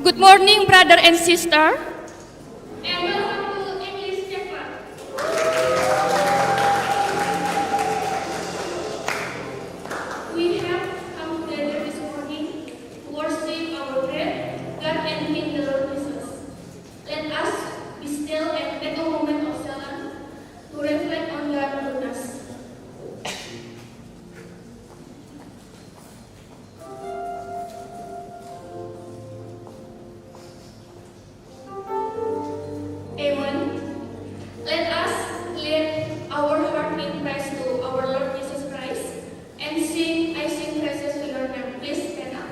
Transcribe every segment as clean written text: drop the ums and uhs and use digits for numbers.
Good morning, brother and sister. And welcome to English Chapter. We have come together this morning to worship our great God and King, the Lord Jesus. Let us be still and take a moment of silence to reflect on God's goodness. Amen. Let us lift our heart in praise to our Lord Jesus Christ and sing, I sing praises to your name. Please stand up.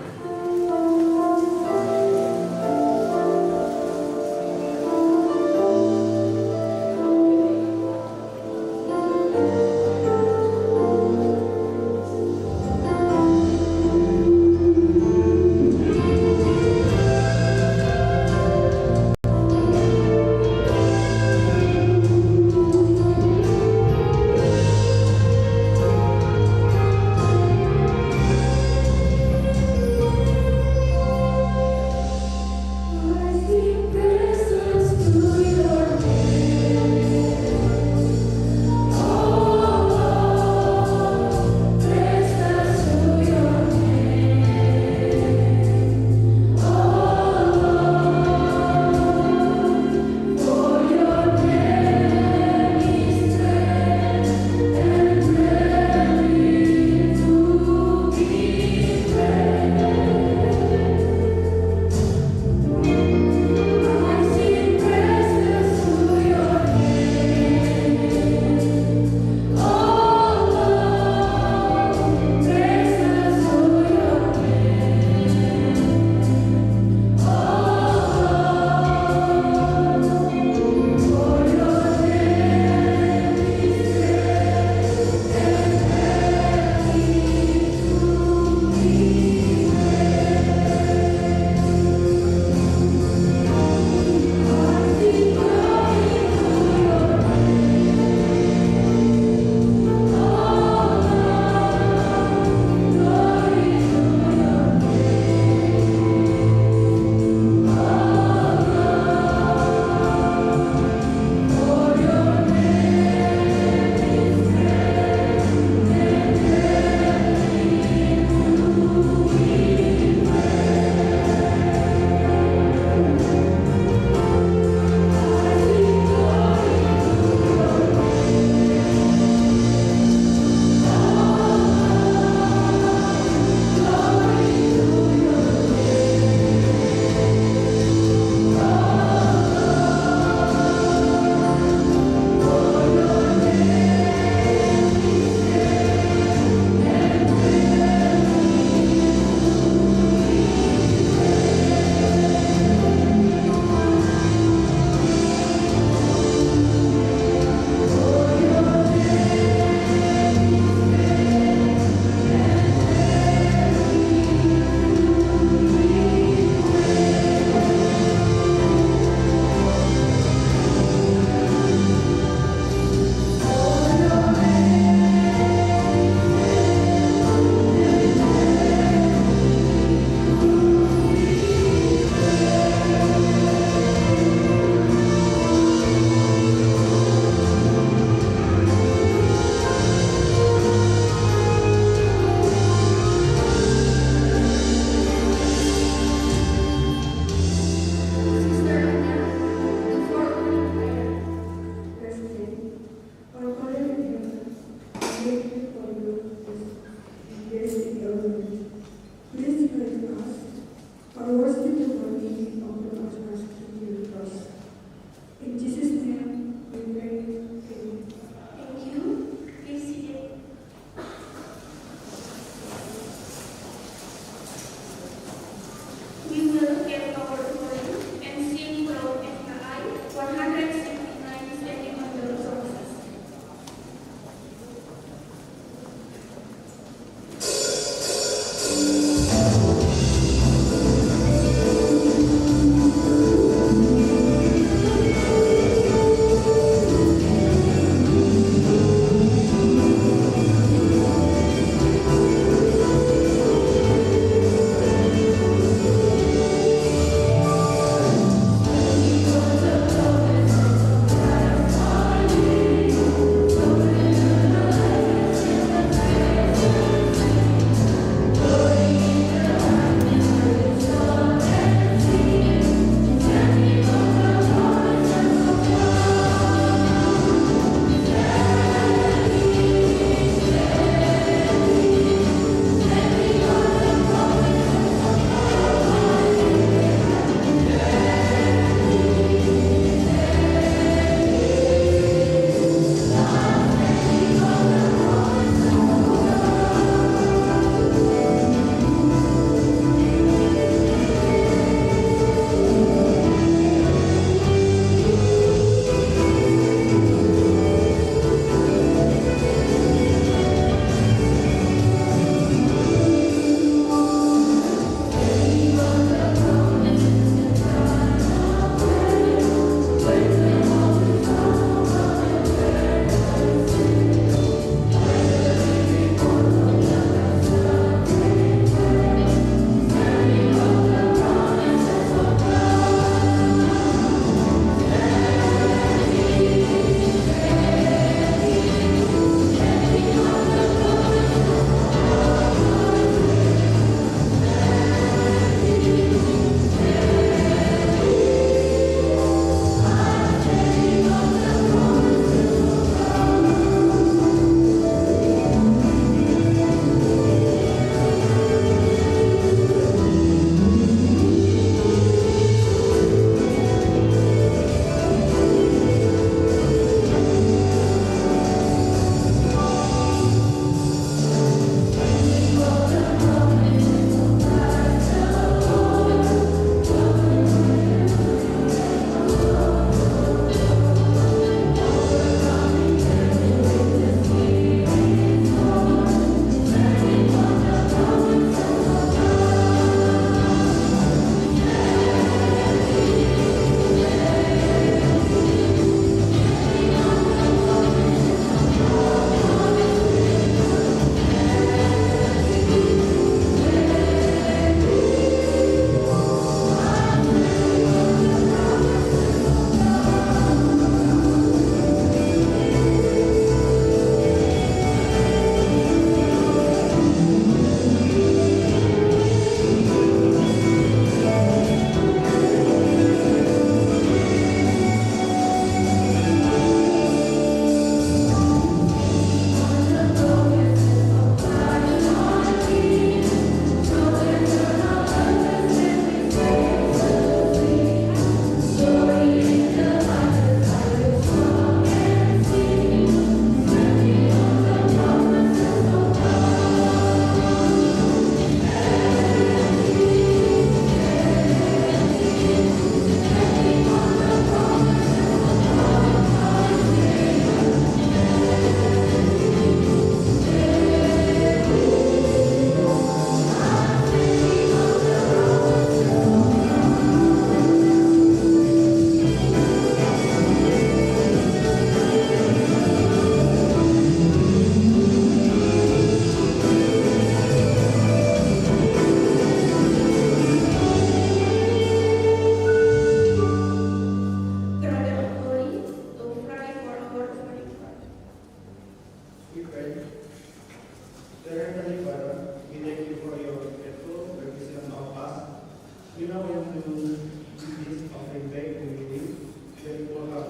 We now want to give this offering back to you with your heart.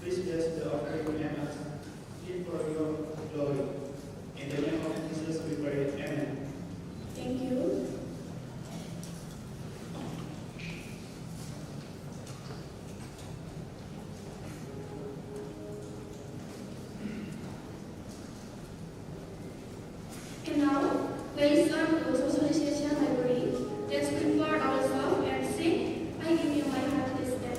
Please bless the offering and ask it for your glory. In the name of Jesus we pray. Amen. Thank you. And now, based on the Socialization Library, let's prepare ourselves and sing, I give you my heart this day.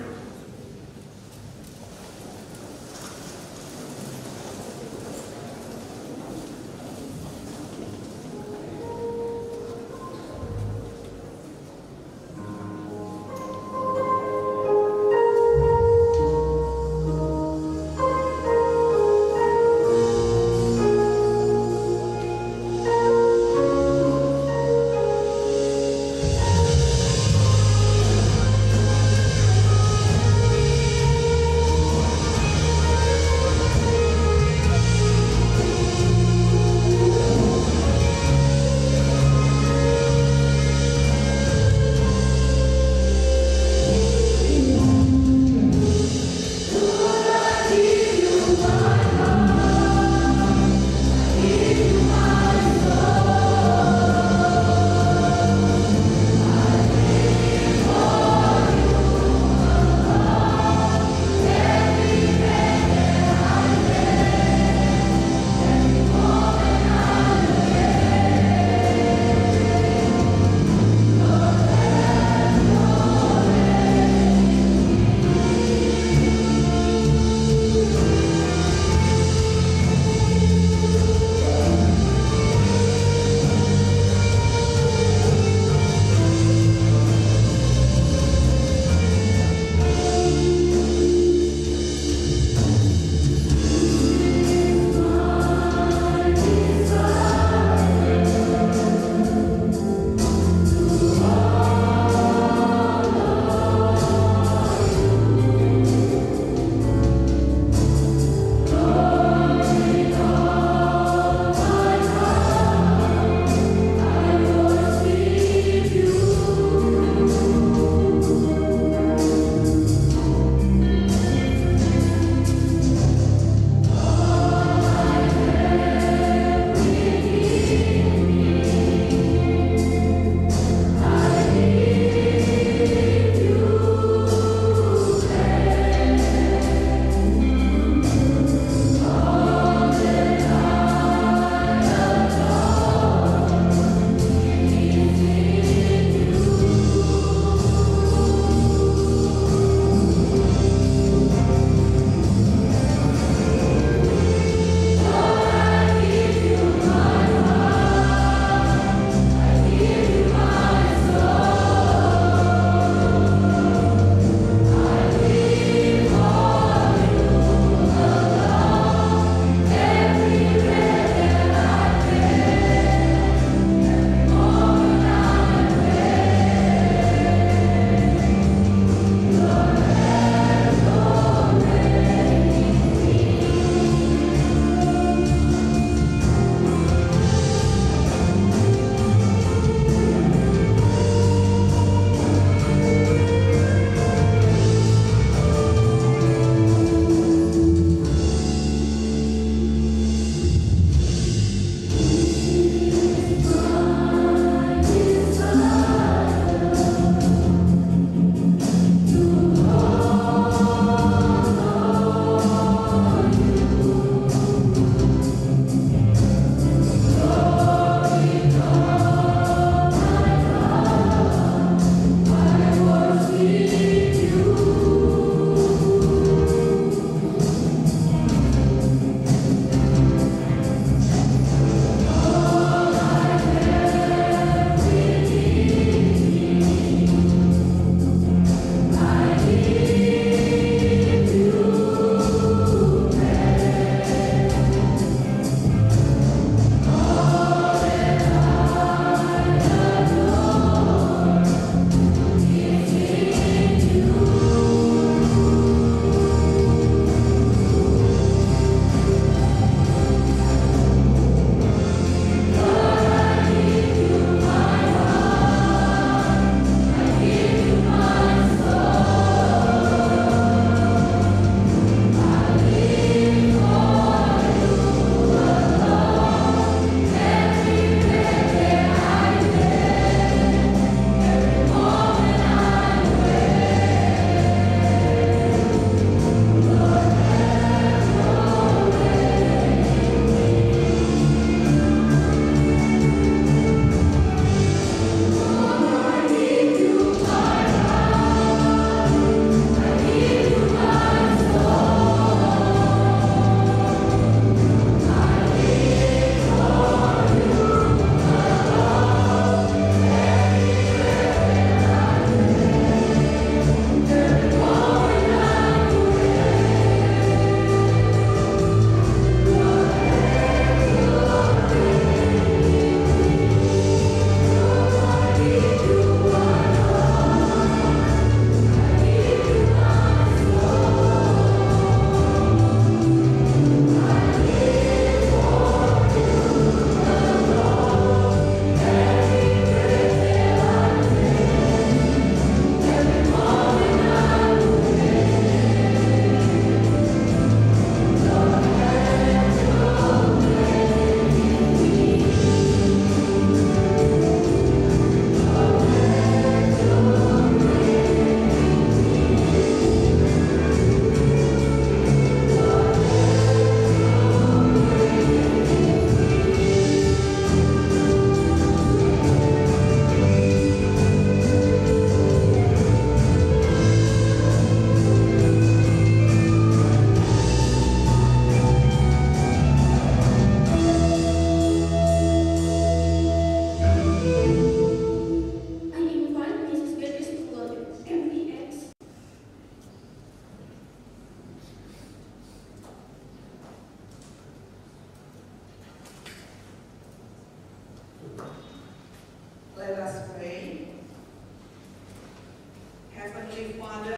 Heavenly Father,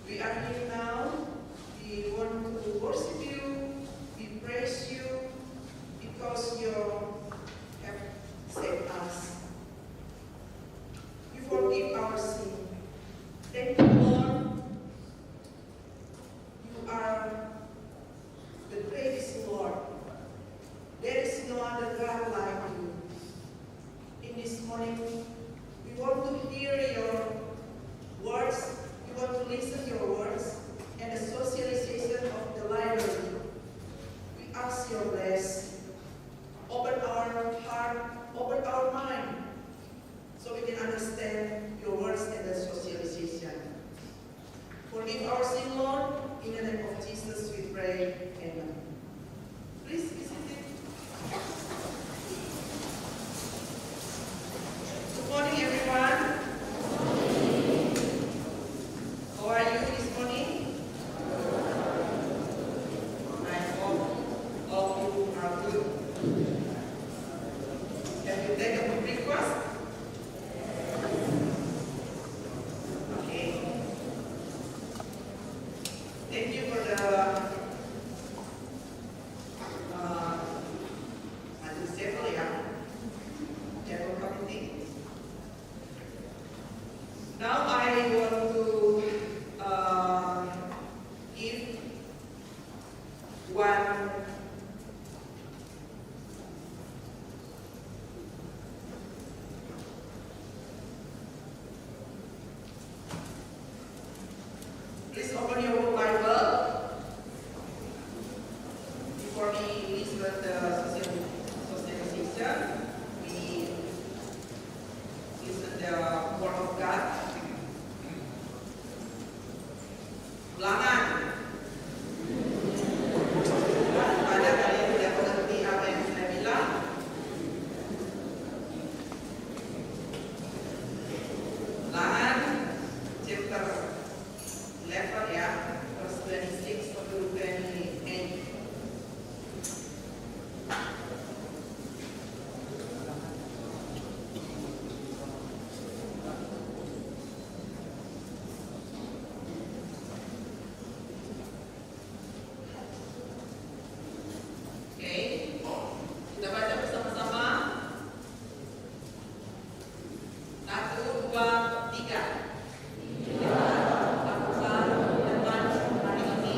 we are here now. We want to worship you, we praise you, because you have saved us. You forgive our sin. Thank you, Lord. You are the greatest Lord. There is no other God like you. In this morning, we want to hear your words. We want to listen to your words and the socialization of the library. We ask your bless. Open our heart, open our mind, so we can understand your words and the socialization. Forgive our sin, Lord. In the name of Jesus we pray. Amen. Please be seated. Good morning, everyone. How are you this morning? I hope all of you are good. Have you taken a breakfast? Okay. Thank you for the General Committee. Now I want to give one please open your Bible before we listen the socialization. We listen the Word of God. Ulangan. Pada kalian tidak mengerti apa yang saya bilang. Ulangan chapter 11 ya, verse 26 to 28. Kita baca bersama-sama. 1, 2, 3. Lakukan teman hari ini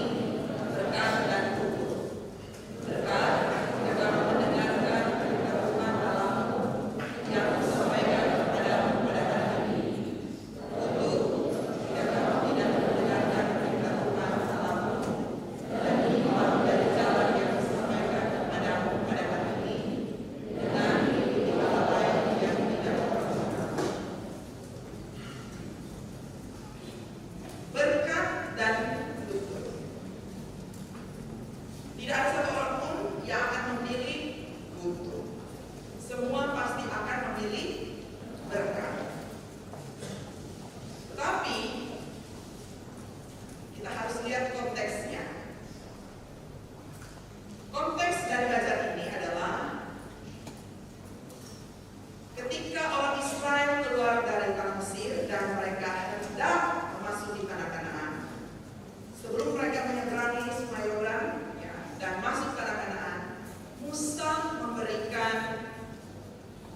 berkat dan kutuk. Berkat dalam mendengarkan berita Tuhan Allahmu yang disampaikan kepadamu pada hari ini. Kutuk dalam tidak mendengarkan berita Tuhan Allahmu dan menyimpang dari jalan yang disampaikan kepadamu pada hari ini dengan mengikuti hal lain yang tidak berkenan. Berkat dan kutuk. Tidak ada satu orang pun yang akan memilih kutuk. Semua pasti akan memilih berkat. Tetapi kita harus lihat konteksnya. Konteks dari bacaan ini adalah ketika orang Israel keluar dari tanah Mesir dan mereka hendak memasuki tanah Kanaan. Sebelum mereka menyeberangi Sungai Yordan dan masuk tanah Kanaan, Musa memberikan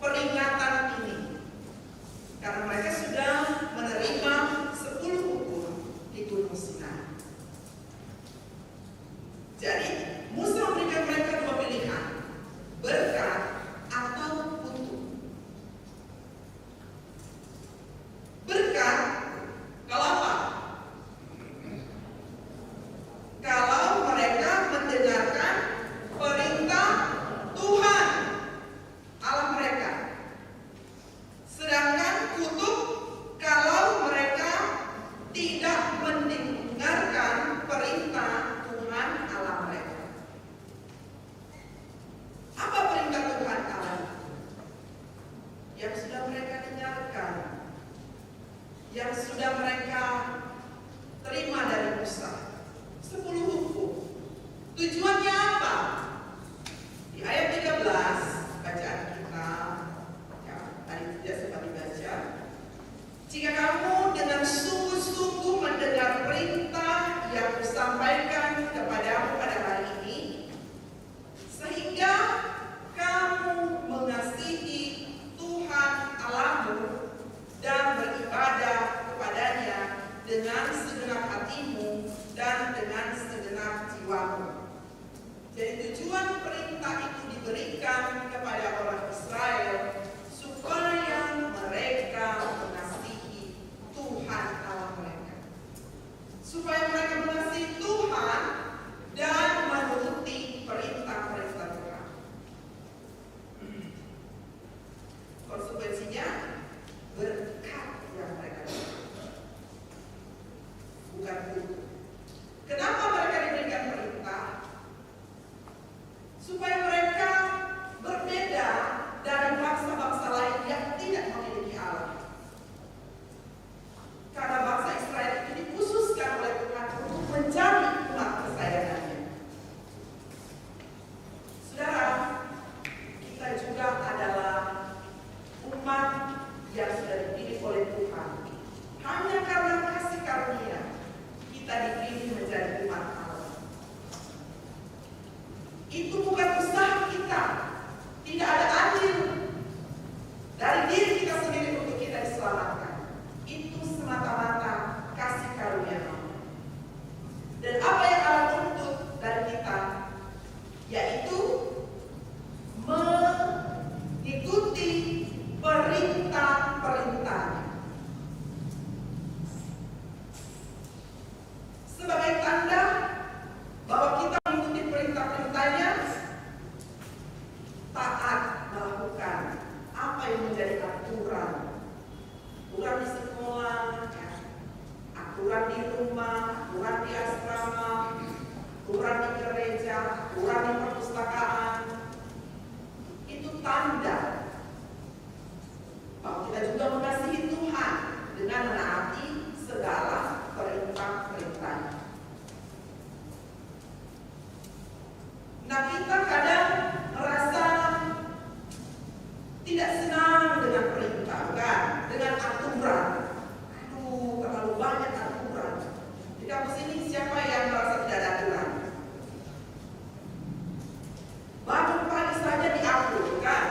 peringatan ini karena mereka sudah menerima 10 hukum di Gunung Sinai. Jadi Musa memberikan mereka dua pilihan, berkat atau kutuk. Berkat, kalau apa? Kalau mereka mendengarkan perintah Tuhan Allah mereka. Sedangkan kutuk kalau mereka tidak mendengarkan perintah Tuhan Allah mereka. Apa perintah Tuhan Allah? Yang sudah mereka dengarkan, yang sudah mereka terima dari Musa. 10 hukum. Tujuannya apa? Di ayat 13 bacaan kita, ya, tadi tidak sempat dibaca. rumah, aturan di asrama, aturan di gereja, aturan di perpustakaan. Itu tanda bahwa kita juga mengasihi Tuhan dengan menaati segala perintah-perintahnya. Nah, kita kadang merasa tidak senang dengan perintah, kan? Dengan aturan. Aduh, terlalu banyak aturan. Di kampus ini siapa yang merasa tidak ada aturan? Bangun pagi saja diatur, kan?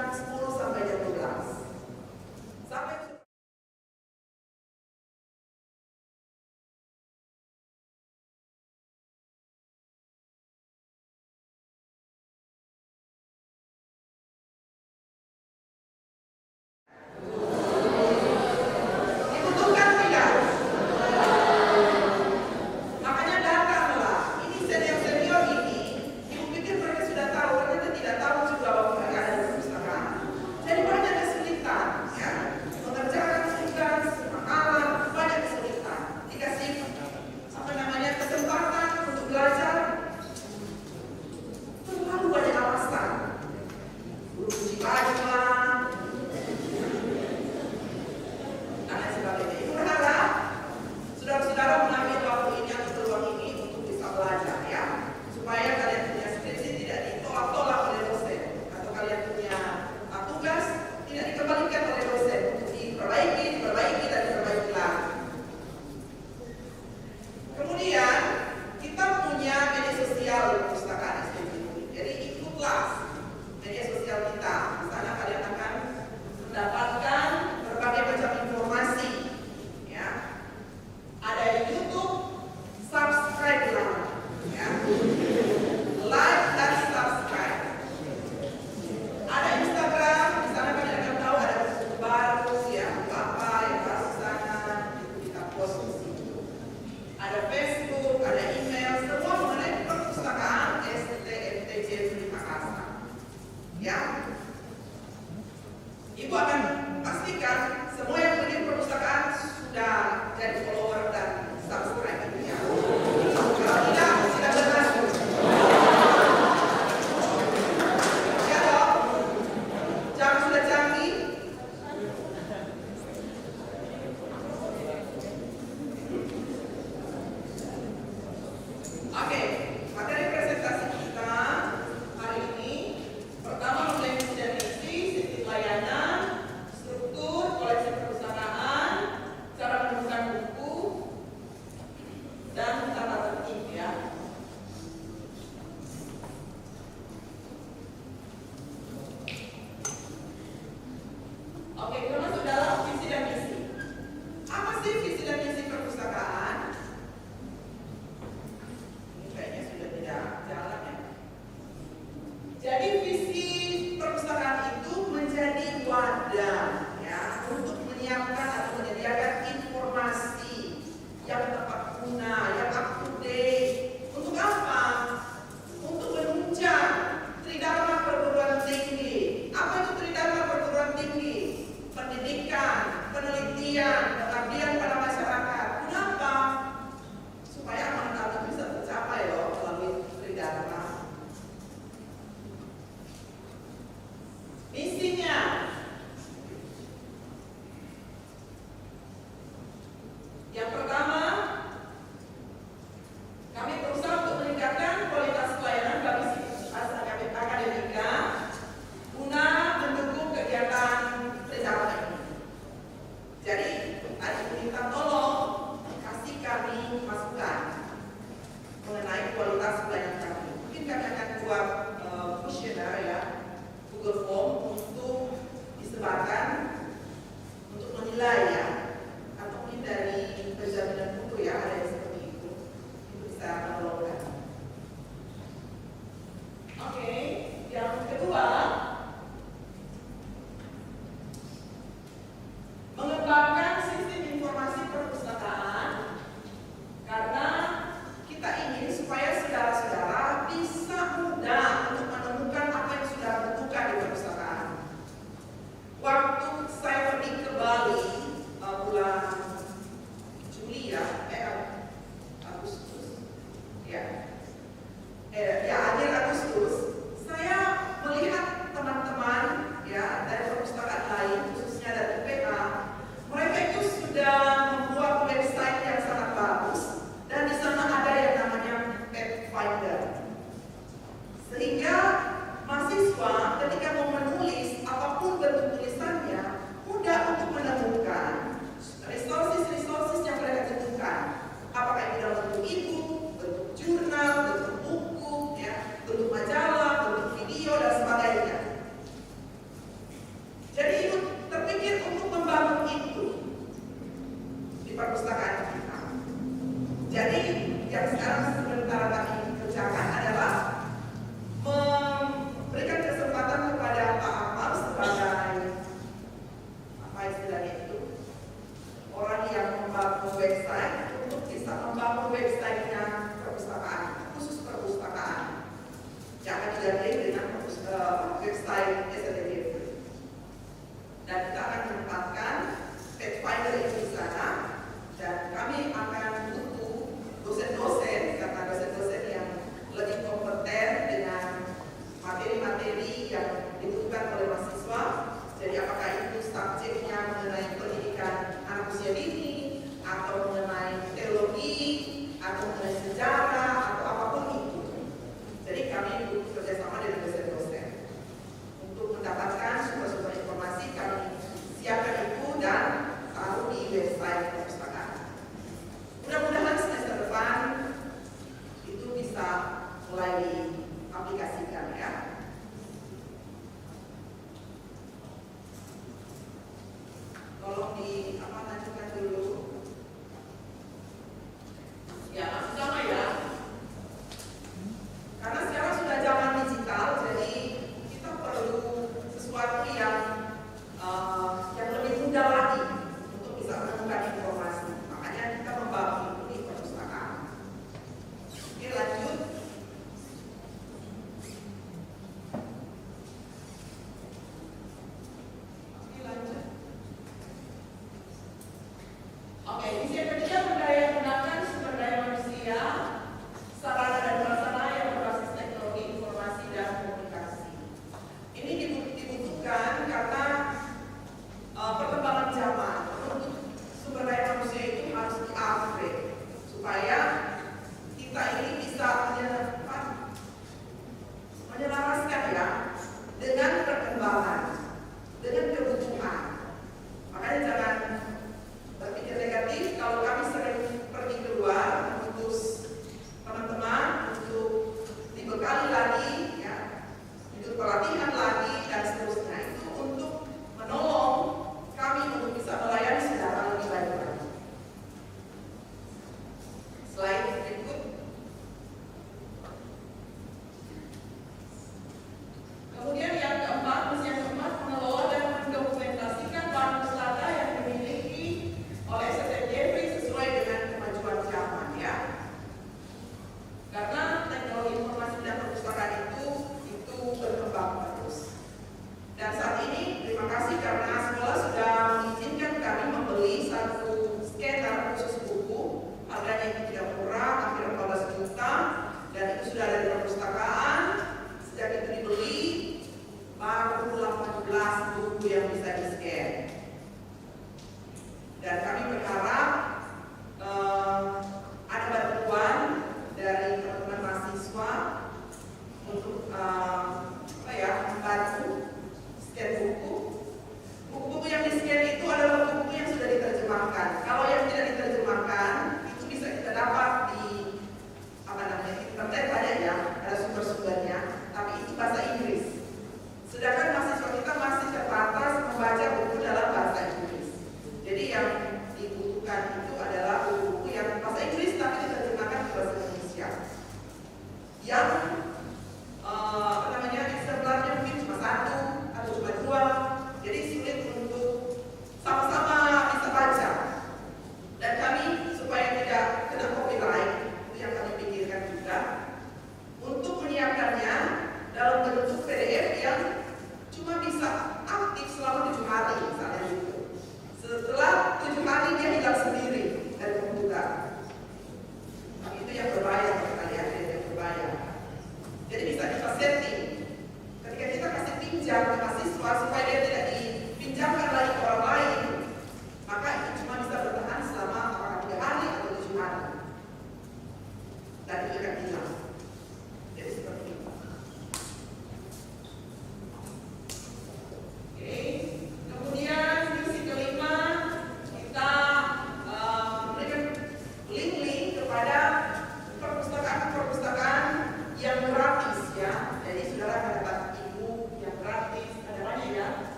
jam 10 sampai jam 12. Sampai dibutuhkan tidak? Makanya datanglah. Ini senior-senior ini, ibu pikir mereka sudah tahu, ternyata tidak tahu juga bahwa mereka ada di perpustakaan. Jadi banyak kesulitan, ya. Mengerjakan tugas, makalah, banyak kesulitan. Dikasih kesempatan untuk belajar, terlalu banyak alasan. Guru cuci baju lah, dan lain sebagainya. Ibu berharap saudara-saudara mengambil waktu ini atau peluang ini untuk bisa belajar, ya, supaya kalian punya skripsi tidak ditolak-tolak oleh dosen, atau kalian punya tugas tidak dikembalikan oleh dosen, untuk diperbaiki dan diperbaiki lagi. Kemudian kita punya media sosial di perpustakaan STB. Jadi ikutlah media sosial kita. Di sana kalian akan mendapatkan berbagai macam informasi, ya. Ada di YouTube, subscribe lah, ya. Like dan subscribe. Ada Instagram, di sana kalian akan tahu ada buku baru, ya, apa yang baru di sana, itu kita post di situ. Ada Facebook, ada email, semua mengenai perpustakaan STMTJ Negeri Makassar, ya. Ibu akan pastikan semua yang pergi ke perpustakaan sudah jadi follower dan subscribe, ya. Kalau tidak, silakan masuk. Ya dong, jangan sudah canggih. Oke, materi presentasi kita hari ini pertama mulai visi dan misi, sistem layanan, struktur, koleksi perpustakaan, cara menemukan buku, dan tata tertib, ya. Oke, kita masuk dalam visi dan misi. Apa sih visi dan misi perpustakaan? Kayaknya sudah tidak jalan, ya. Jadi visi perpustakaan itu menjadi wadah, ya, untuk menyiapkan atau menyediakan informasi yang tepat guna, yang up to date. Untuk apa? Untuk menunjang tridharma perguruan tinggi. Apa itu tridharma perguruan tinggi? Pendidikan, penelitian, pengabdian pada masyarakat. Kenapa? Supaya amanat itu bisa tercapai loh melalui tridharma. Misinya Tolong lanjutkan dulu. Ya, masih sama ya. Karena sekarang sudah zaman digital, jadi kita perlu sesuatu yang lebih mudah lagi untuk bisa menemukan informasi. Makanya kita membawa buku di perpustakaan. Oke, lanjut. Oke, misi yang ketiga, berdaya gunakan sumber daya manusia, sarana dan prasarana yang berbasis teknologi informasi dan komunikasi. Ini dibutuhkan karena perkembangan zaman untuk sumber daya manusia itu harus di-upgrade supaya kita ini bisa menyelaraskan ya dengan perkembangan, dengan kebutuhan. Makanya jangan berpikir negatif. Kalau kami sering pergi keluar mengutus teman-teman untuk dibekali lagi ya, untuk pelatihan lagi dan seterusnya, itu untuk menolong kami untuk bisa melayani secara lebih baik lagi. Slide berikut. Kemudian yang keempat, misi yang keempat, mengelola dan mendokumentasikan bahan pustaka yang dimiliki oleh STJV sesuai dengan kemajuan zaman ya. Karena teknologi informasi dan perpustakaan itu berkembang terus. Dan saat ini terima kasih karena sekolah sudah mengizinkan kami membeli satu scanner khusus buku. Harganya itu tidak murah, hampir 14 juta, dan itu sudah ada di perpustakaan. Sejak itu dibeli, baru 18 buku yang bisa di-scan. Dan kami berharap ada bantuan dari teman-teman mahasiswa untuk membantu scan buku. Buku-buku yang di-scan itu adalah buku yang sudah diterjemahkan. Kalau yang tidak diterjemahkan, itu bisa kita dapat di internet banyak ya, ada sumber-sumbernya, tapi itu bahasa Inggris. Sedangkan mahasiswa kita masih terbatas membaca buku dalam bahasa Inggris. Jadi yang dibutuhkan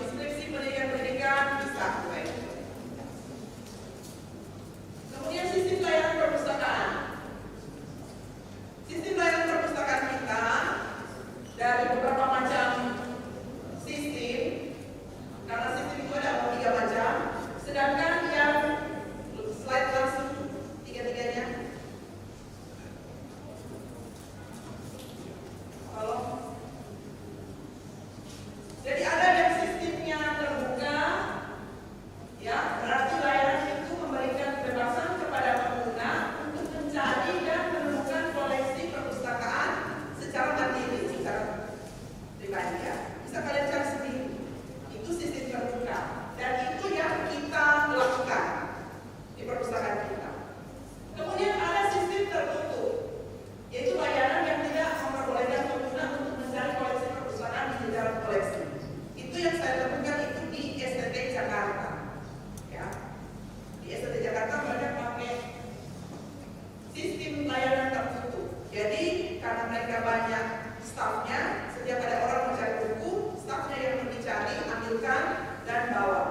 inskripsi pendidikan bisa mulai. Kemudian sistem layanan perpustakaan. Sistem layanan perpustakaan kita dari beberapa macam sistem, karena sistem itu ada 3 macam, sedangkan yang slide langsung tiga-tiganya. Halo. Jadi ada yang sistemnya terbuka, ya, berarti layanan itu memberikan kebebasan kepada pengguna untuk mencari dan menemukan koleksi perpustakaan secara mandiri, secara pribadi, ya. Bisa kalian cari sendiri. Itu sistem terbuka, dan itu yang kita lakukan di perpustakaan kita. Kemudian ada sistem tertutup, yaitu layanan yang tidak memperbolehkan pengguna untuk mencari koleksi perpustakaan di jajaran koleksi. Itu yang saya temukan itu di STT Jakarta, ya. Di STT Jakarta banyak pakai sistem layanan tertutup. Jadi karena mereka banyak stafnya, setiap ada orang mencari buku, stafnya yang mencari, ambilkan dan bawa,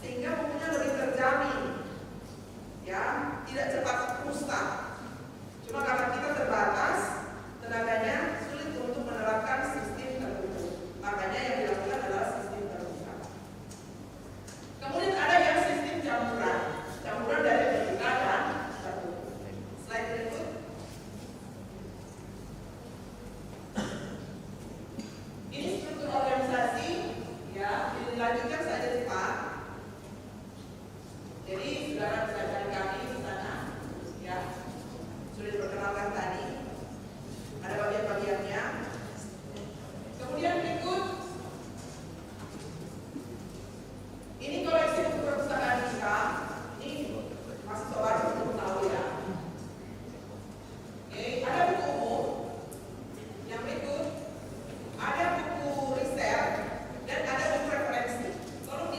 sehingga bukunya lebih terjamin, ya, tidak cepat rusak. Cuma karena kita terbatas tenaganya, sulit untuk menerapkan sistem tertutup. Makanya yang dilakukan adalah sistem terbuka. Kemudian ada yang sistem campuran, campuran dari terbuka dan tertutup. Slide berikut. Ini struktur organisasi, ya, dilanjutkan saja cepat. Jadi saudara bisa cari kami di sana, ya. Sudah diperkenalkan tadi. Ada bagian-bagiannya. Kemudian berikut, ini koleksi buku perpustakaan kita. Ini mahasiswa baru untuk tahu, ya. Oke, ada buku umum. Yang berikut, ada buku riset dan ada buku referensi. Tolong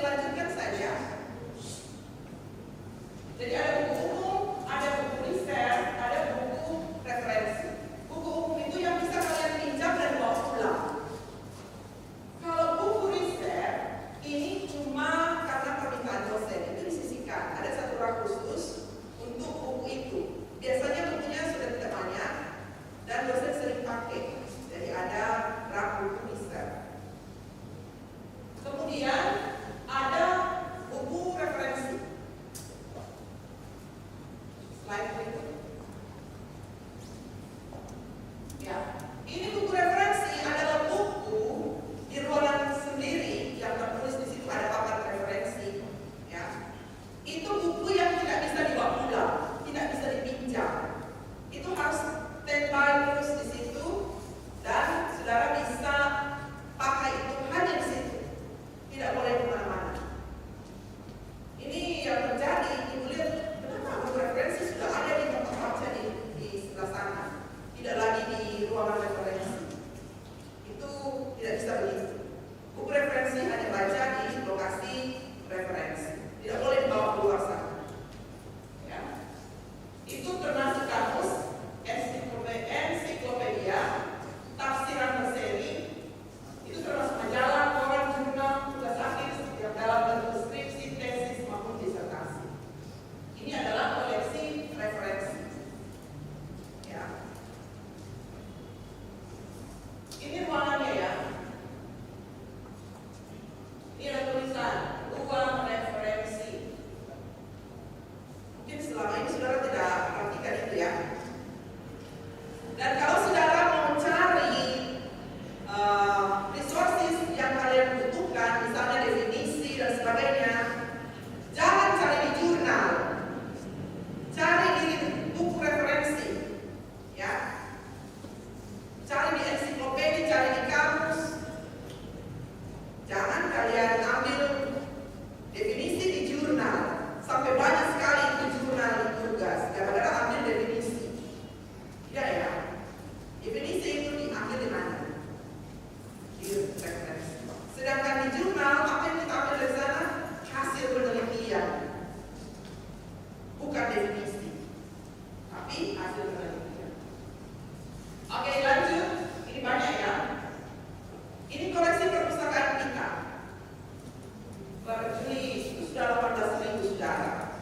bulan Juli itu sudah 18.000 saudara.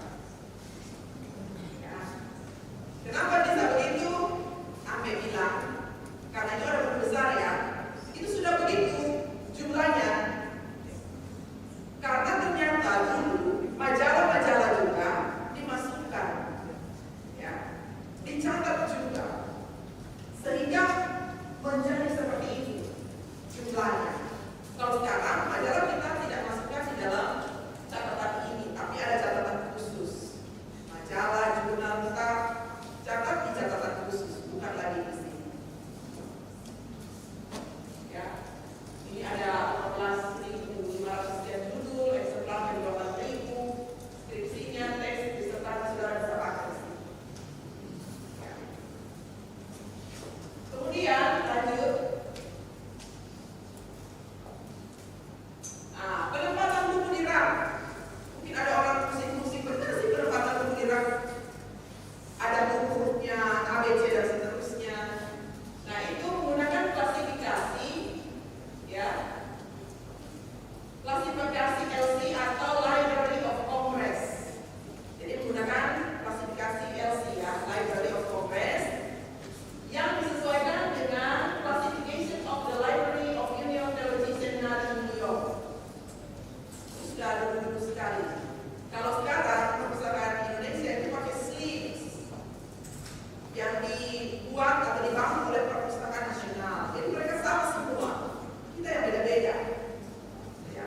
Ya. Kenapa bisa begitu? Ame bilang, karena itu ada buku besar ya, itu sudah begitu jumlahnya. Karena ternyata dulu majalah-majalah juga dimasukkan, ya, dicatat juga, sehingga menjadi seperti itu jumlahnya. Kalau sekarang majalah kita tidak masukkan di dalam catatan ini, tapi ada catatan khusus. Majalah, jurnal kita catat di catatan khusus, bukan lagi di sini. Ya, ini ada 14.500 sekian judul, eksemplar 12.000, skripsinya, teks, disertasi sudah bisa pakai di sini. Ya. Kemudian lanjut. Penempatan buku di rak. Mungkin ada orang pusing-pusing, benar sih penempatan buku di rak. Ada bukunya ABC dan seterusnya. Nah, itu menggunakan klasifikasi, ya, klasifikasi LC atau Library of Congress. Jadi menggunakan klasifikasi LC, ya, Library of Congress, yang disesuaikan dengan Classification of the Library of Union Television di New York. Sudah ada dulu sekali. Kalau sekarang perpustakaan Indonesia itu pakai slips yang dibuat atau dibangun oleh Perpustakaan Nasional. Jadi mereka sama semua. Kita yang beda-beda. Ya.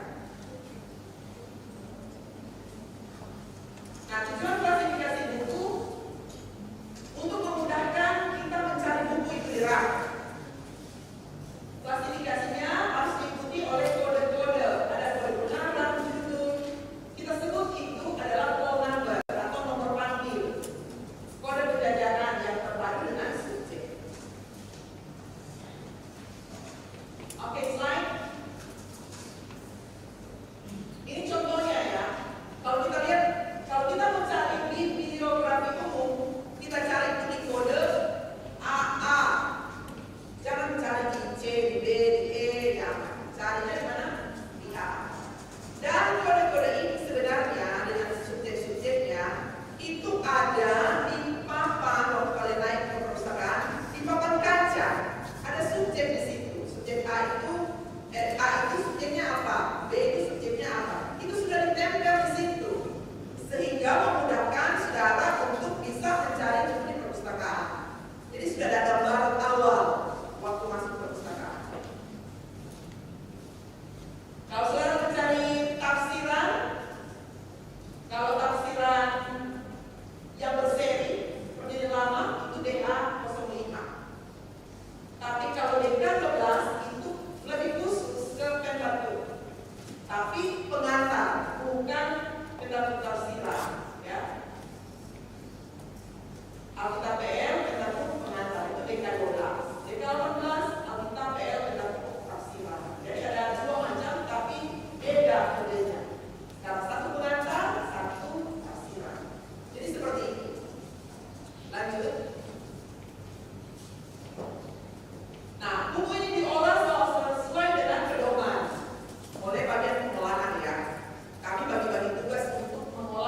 Nah, tujuan klasifikasi buku untuk memudahkan kita mencari buku itu di rak. Klasifikasinya harus diikuti oleh kode-kode. Ada kode pengarang judul. Kita sebut itu adalah call number atau nomor panggil. Kode penjajaran yang terpadu dengan subjek. Oke, slide. Ini contohnya ya. Kalau kita lihat, kalau kita mau cari di bibliografi umum, kita cari di kode AA. Jangan cari di C, di B, di E, jangan. Carinya di mana? Di A. Dan kode-kode ini sebenarnya dengan subjek-subjeknya itu ada di papan waktu kalian naik ke perpustakaan, di papan kaca. Ada subjek di situ. Subjek A itu subjeknya apa? B itu subjeknya apa? Itu sudah ditempel di situ. Sehingga memudahkan saudara untuk bisa mencari buku di perpustakaan. Jadi sudah ada gambaran awal waktu masuk perpustakaan. Kalau saudara mencari tafsiran, kalau tafsiran yang berseri seperti lama itu DA05. Tapi kalau DK12 itu lebih khusus ke Pentateuch. Tapi pengantar, bukan Pentateuch tafsiran, ya. Alkitab PL, Pentateuch pengantar itu DK12. DK18 Alkitab PL, Pentateuch tafsiran. Jadi ada dua macam, tapi beda kodenya. Karena satu pengantar, satu tafsiran. Jadi seperti itu. Lanjut. Nah, buku ini diolah sesuai dengan pedoman oleh bagian pengelolaan ya. Kami bagi-bagi tugas untuk mengolah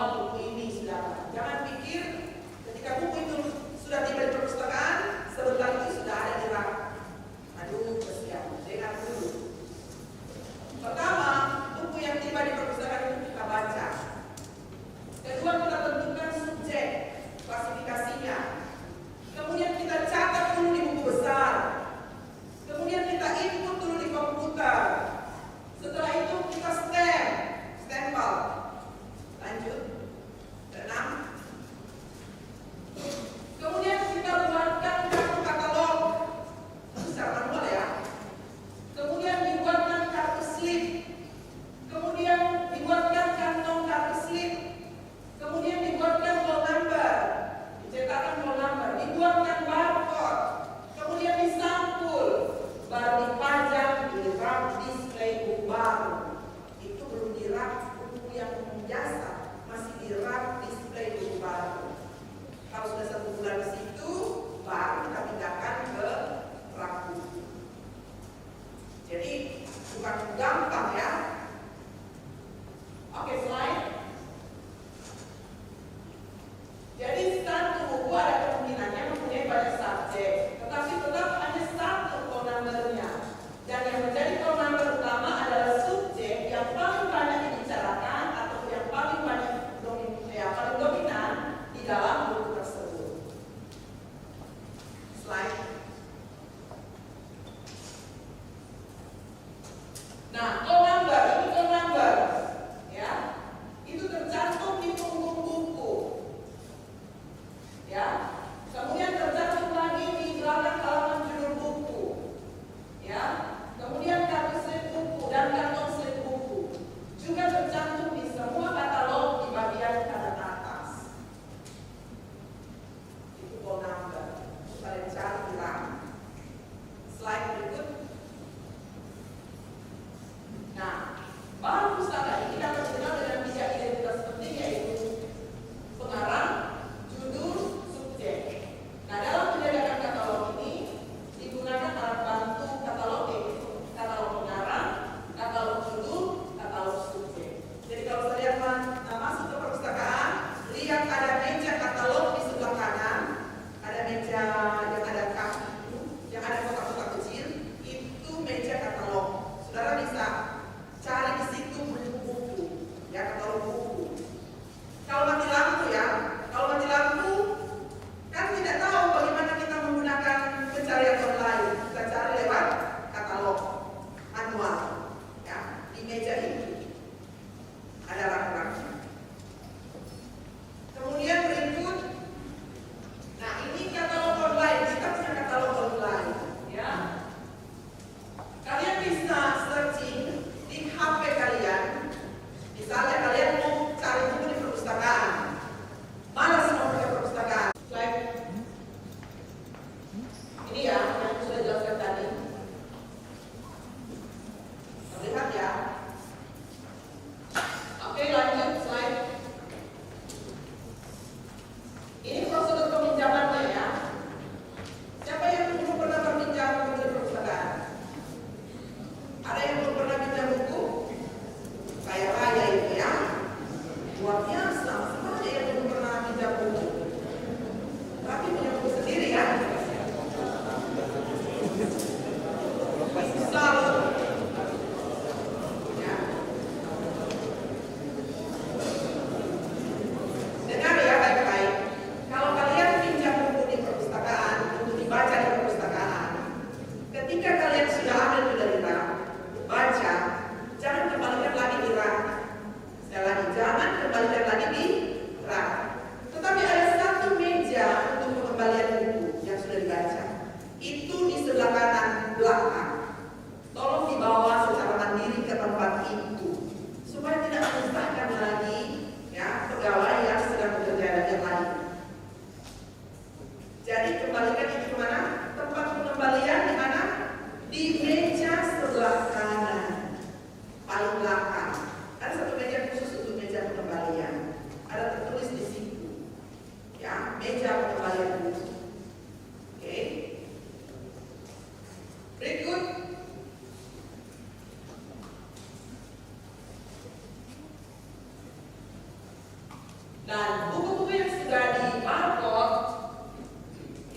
Dan buku-buku yang sudah di barcode,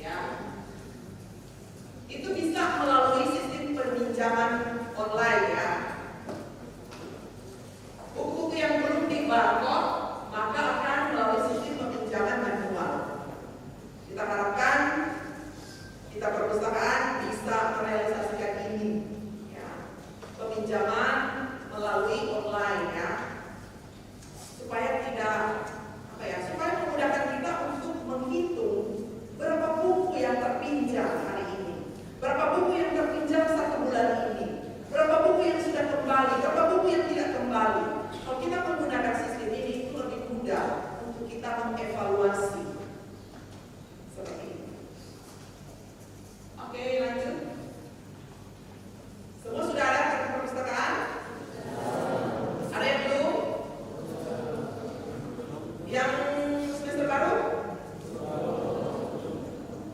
ya, itu bisa melalui sistem peminjaman online ya. Buku-buku yang belum di barcode maka akan melalui sistem peminjaman manual. Kita harapkan kita perpustakaan bisa merealisasikan ini, ya, peminjaman melalui online ya, supaya tidak supaya memudahkan kita untuk menghitung berapa buku yang terpinjam hari ini, berapa buku yang terpinjam 1 bulan ini, berapa buku yang sudah kembali, berapa buku yang tidak kembali. Kalau kita menggunakan sistem ini itu lebih mudah untuk kita mengevaluasi seperti ini. Oke, lanjut. Semua sudah ada kartu perpustakaan? Ada yang belum? Yang semester baru?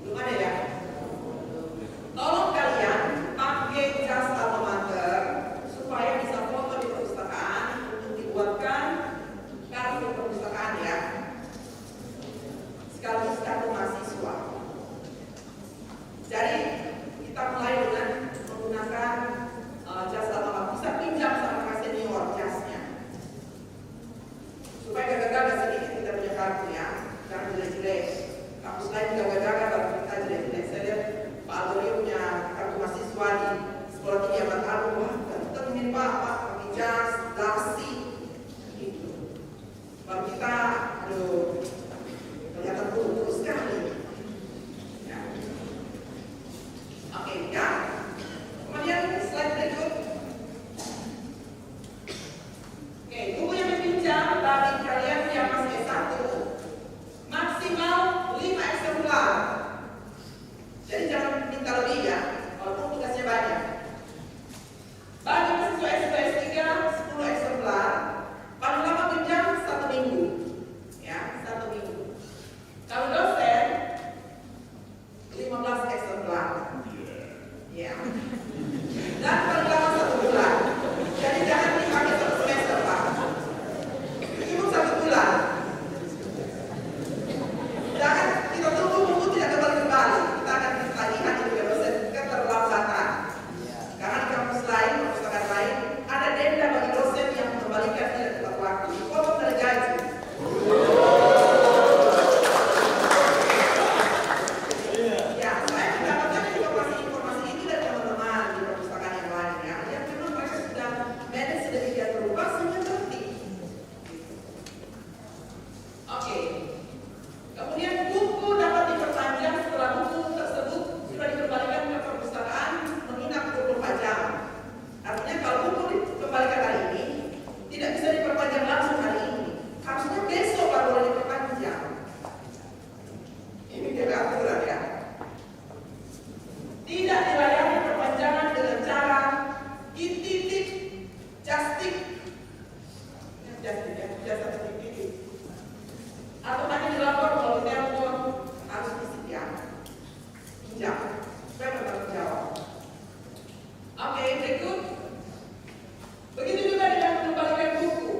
Belum ada ya? Tolong kalian pakai jas alma mater supaya bisa foto di perpustakaan untuk dibuatkan kartu perpustakaan ya, sekaligus kartu mahasiswa. Jadi kita mulai dengan menggunakan jas alma mater. Bisa pinjam sama kakak senior jasnya, supaya gagal-gagal sedikit kita punya kartu ya, jangan jelek-jelek. Kampus lain gagal-gagal kalau kita jelek-jelek. Saya lihat Pak Aldorio punya kartu mahasiswa di sekolah tinggi Ahmad Alun. Wah, kita ingin Pak pakai jas, dasi, gitu. Baru kita, aduh, kelihatan buruk sekali. Ya. Oke, ya. Kemudian slide berikut. Oke, buku yang dipinjam bagi kalian yang masih S1 maksimal 5 eksemplar. Jadi jangan minta lebih ya, walaupun tugasnya banyak. Bagi mahasiswa S2 S3 10 eksemplar, paling lama pinjam 1 minggu. Ya, 1 minggu. Kalau dosen 15 eksemplar. Ya. Dan paling lama 1 bulan. Jadi jangan dipakai 1 semester Pak. Cukup 1 bulan. Jangan kita tunggu buku tidak kembali. Kita akan lihat juga dosen keterlambatan. Karena di kampus lain, perpustakaan lain, ada denda bagi dosen yang mengembalikan tidak tepat waktu. Dipotong dari gaji. Ya, saya mendapatkan informasi itu dari teman-teman di perpustakaan yang lain ya, yang memang mereka sudah manage sedemikian rupa sehingga tertib. Oke. Kemudian buku dapat diperpanjang setelah buku tersebut sudah dikembalikan ke perpustakaan menginap 24 jam. Artinya kalau buku dikembalikan hari ini, tidak bisa diperpanjang langsung hari ini. Harusnya besok baru boleh diperpanjang. Ini juga aturan ya. Tidak dilayani perpanjangan dengan cara titip, justik, atau hanya dilapor melalui telepon, harus disediakan. Pinjam, supaya bertanggung jawab. Oke, berikut. Begitu juga dengan mengembalikan buku.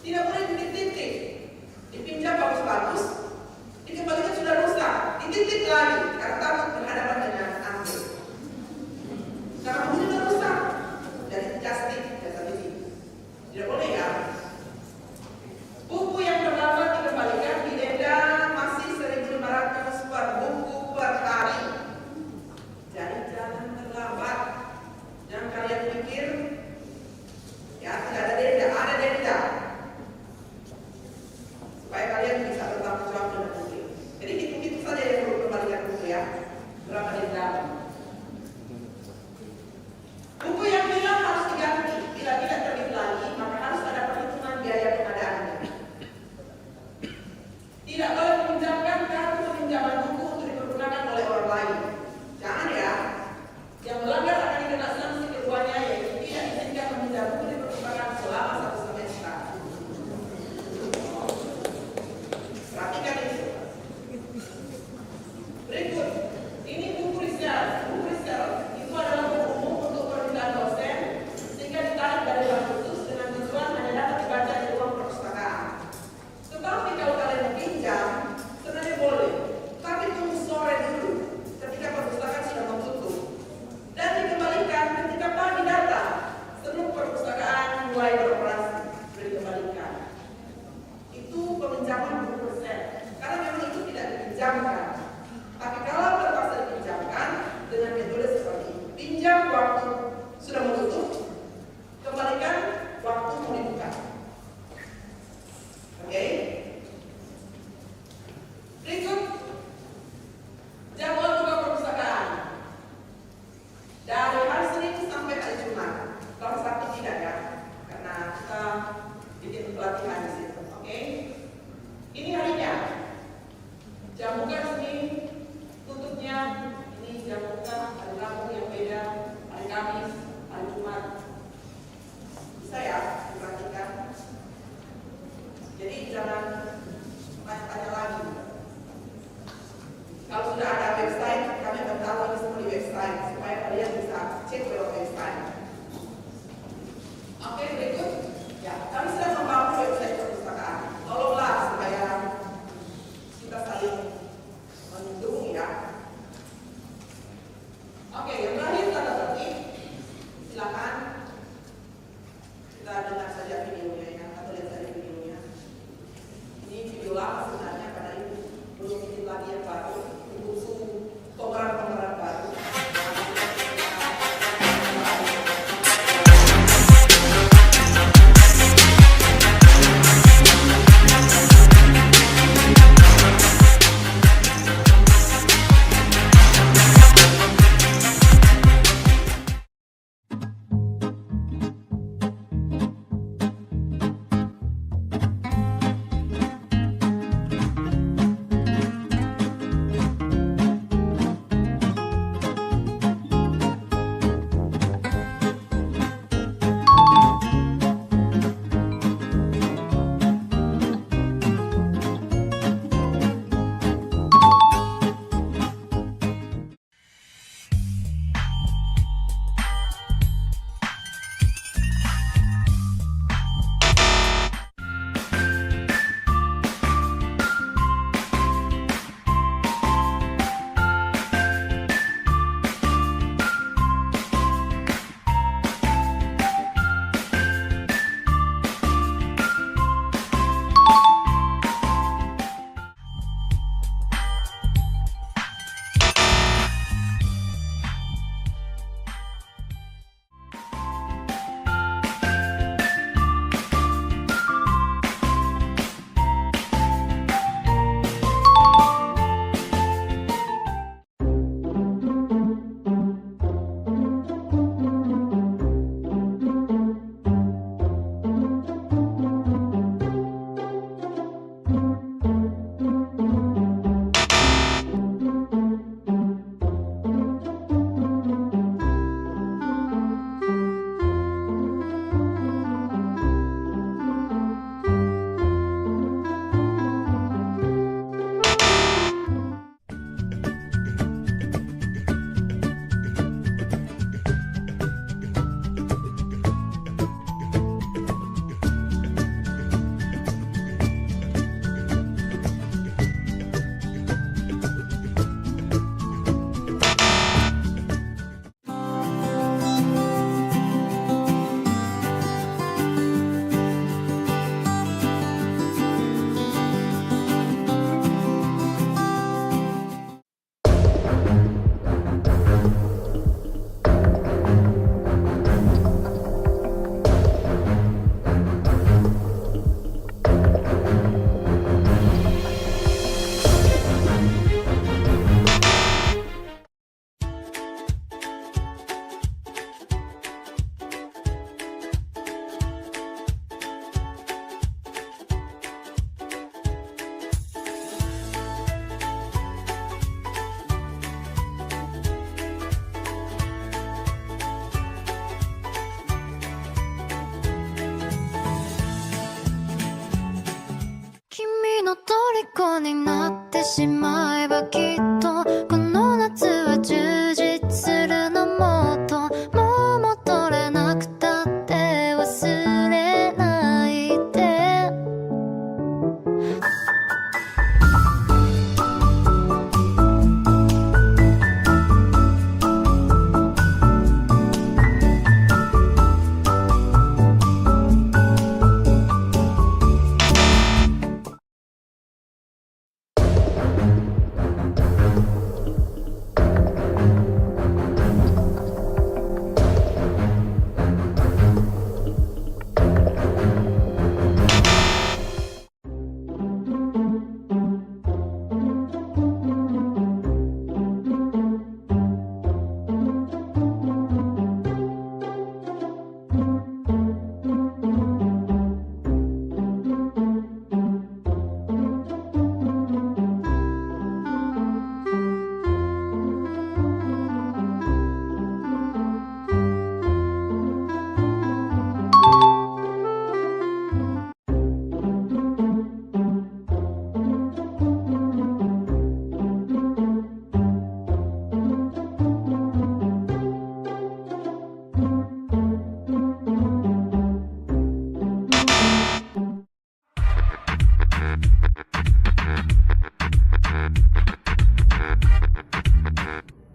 Tidak boleh dititip. Dipinjam bagus-bagus, dikembalikan sudah rusak, dititip lagi karena takut berhadapan dengan aneh. Karena buku sudah rusak, dari justik, jasa titip. Tidak boleh ya. pelatihan di situ, oke? Ini harinya. Jam buka sini, tutupnya ini jam buka hari Rabu yang beda, hari Kamis, hari Jumat. Bisa ya diperhatikan. Jadi jangan tanya-tanya lagi. Kalau sudah ada website, kami akan taruh ini semua di website supaya kalian bisa cek lewat website. Oke, berikut. Ya, kami sedang membangun website perpustakaan. Tolonglah supaya kita saling mendukung ya. Oke, yang terakhir tata tertib. Silakan kita dengar saja videonya ya, atau lihat saja videonya. Ini video lama sebenarnya karena ini belum bikin lagi yang baru untuk pemeran-pemeran baru.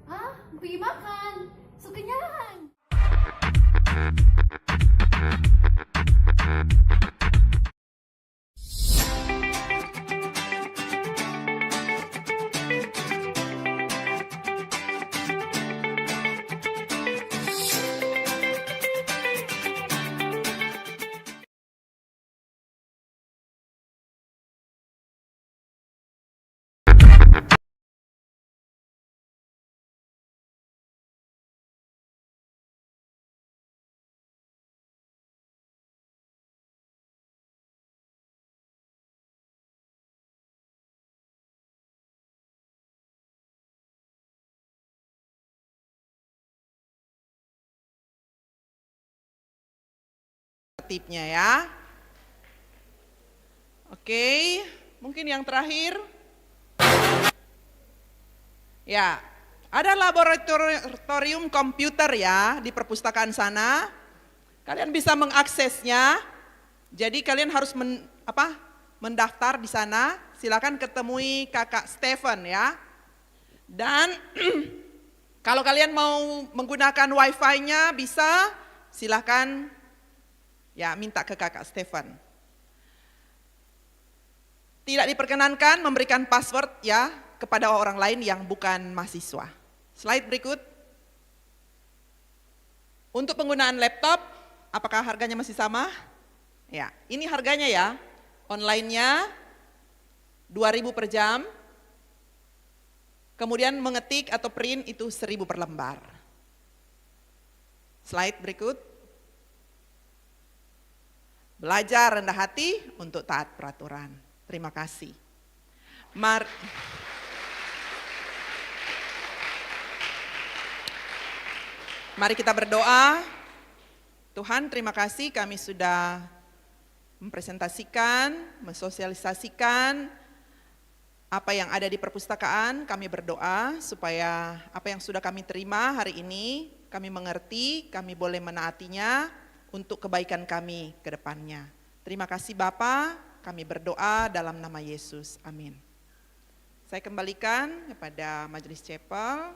Hah? Pergi makan. So kenyang. Tipnya ya. Oke, mungkin yang terakhir. Ya, ada laboratorium komputer ya di perpustakaan sana. Kalian bisa mengaksesnya. Jadi kalian harus mendaftar di sana. Silakan ketemui Kakak Stephen ya. Dan kalau kalian mau menggunakan wifi-nya bisa, silakan ya minta ke Kakak Stephen. Tidak diperkenankan memberikan password ya kepada orang lain yang bukan mahasiswa. Slide berikut. Untuk penggunaan laptop, apakah harganya masih sama? Ya, ini harganya ya. Online-nya 2.000 per jam. Kemudian mengetik atau print itu 1.000 per lembar. Slide berikut. Belajar rendah hati untuk taat peraturan. Terima kasih. Mari kita berdoa. Tuhan, terima kasih kami sudah mempresentasikan, mensosialisasikan apa yang ada di perpustakaan. Kami berdoa supaya apa yang sudah kami terima hari ini, kami mengerti, kami boleh menaatinya untuk kebaikan kami ke depannya. Terima kasih Bapa, kami berdoa dalam nama Yesus. Amin. Saya kembalikan kepada Majelis Chapel.